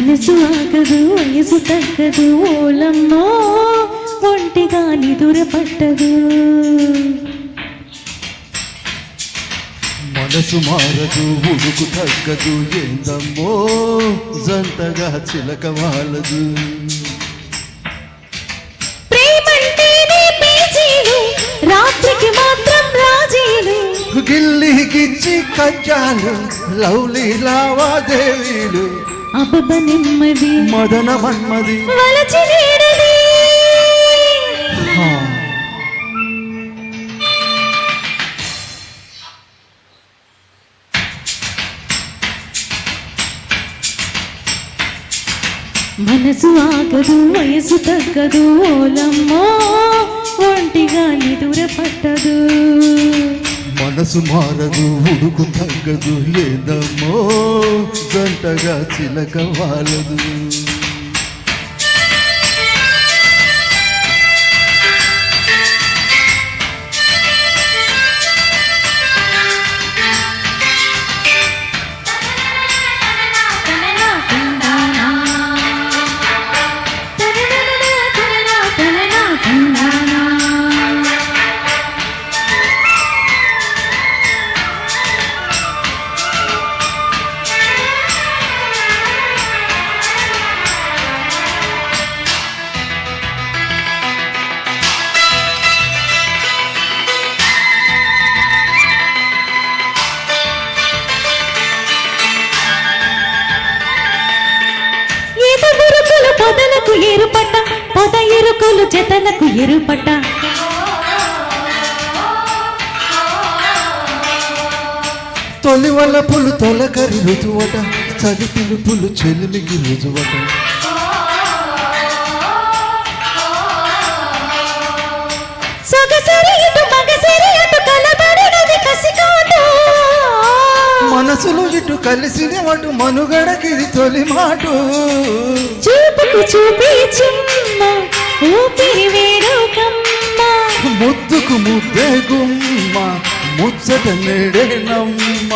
మనసు ఆగదు వయసు తగ్గదు ఓలమ్మో ఒంటిగా నిదుర పట్టదు మనసు మారదు ఉడుకు తగ్గదు ఏందమ్మో జంటగా చిలక వాలదు ప్రేమంటేనే పేచీలు రాత్రికి మాత్రం రాజీలు గిల్లి గిచ్చి కజ్జాలు లవ్లీ లావాదేవీలు అబ్బబ్బ నెమ్మది మదన మన్మది వలచి నీడది మనసు ఆగదు వయసు తగ్గదు ఓలమ్మో ఒంటిగా నిదుర పట్టదు మనసు మారదు ఉడుకు తగ్గదు ఏదమ్మో జంటగా చిలక వాలదు పొదలకు ఎరుపట్ట పొద ఎరుకులు జతలకు ఎరుపట్ట తొలి వల్ల పులు తొలకరి రుజువట చలి పిలుపులు చెలిమికి రుజువట సొగసరి ఇటు మగసరి అటు కలబడినది కసికాటు మనసులు ఇటు కలిసిన అటు మనుగడకిది తొలి మాటు చూపుకు చూపి చిమ్మ ఊపిరి వేడుకమ్మ ముద్దుకు ముద్దే గుమ్మ ముచ్చట నేడేనమ్మ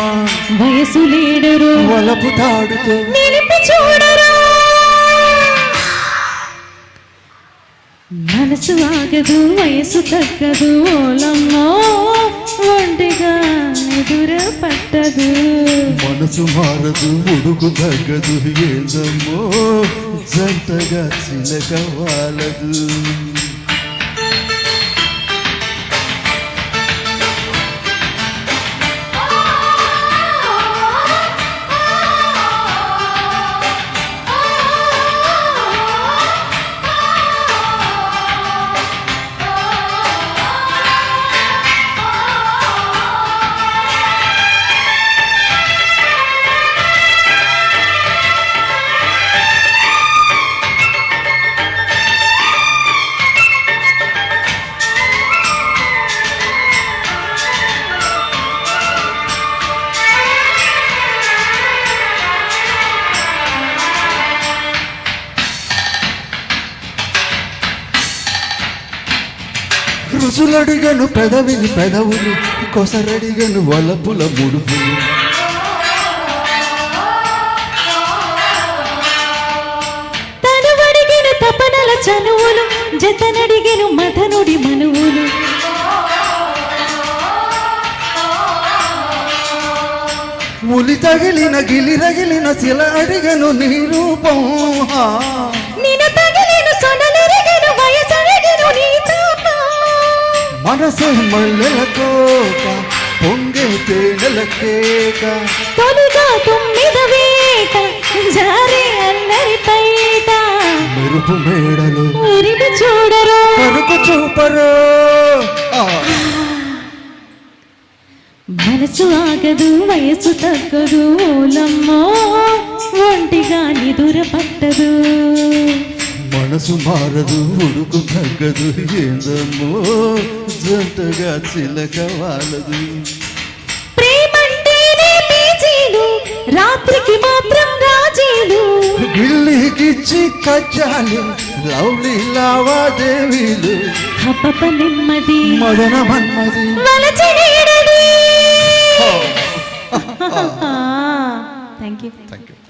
వయసు లేడరు వలపు తాడుతో నిలిపి చూడరు మనసు ఆగదు వయసు తగ్గదు ఓలమ్మో ఒంటిగా నిదుర పట్టదు మనసు మారదు ఉడుకు తగ్గదు ఏదమ్మో జంటగా చిలక వాలదు రుసులడిగను పెదవిని పెదవులు కొసరడిగను వలపుల ముడుపులు తనువడిగిన తపనల చనువులు జతనడిగిన మధనుడి మనువులు ఉలి తగిలిన గిలి రగిలిన శిల అడిగను నీ రూపం నిన తగిలిన సొనలెరిగిన వయసడిగిన నీ తాపం మనసే మల్లెల కోక పొంగే తేనెల కేక తొలిగా తొమ్మిద వేట జారే అల్లరి పైట మెరుపు మేడలు ఊరిని చూడరు కరుకు చూపరు మనసు ఆగదు వయసు తగ్గదు ఓలమ్మో ఒంటిగా నిదుర పట్టదు మనసు మారదు ఉడుకు తగ్గదు ఏందమ్మో జంటగా చిలక వాలదు ప్రేమంటేనే పేచీలు రాత్రికి మాత్రం రాజీలు గిల్లికిచ్చి కజ్జాలు లవ్లీ లావాదేవీలు అప్పప నెమ్మది మదన మన్మది వలచి నీడది థ్యాంక్ యూ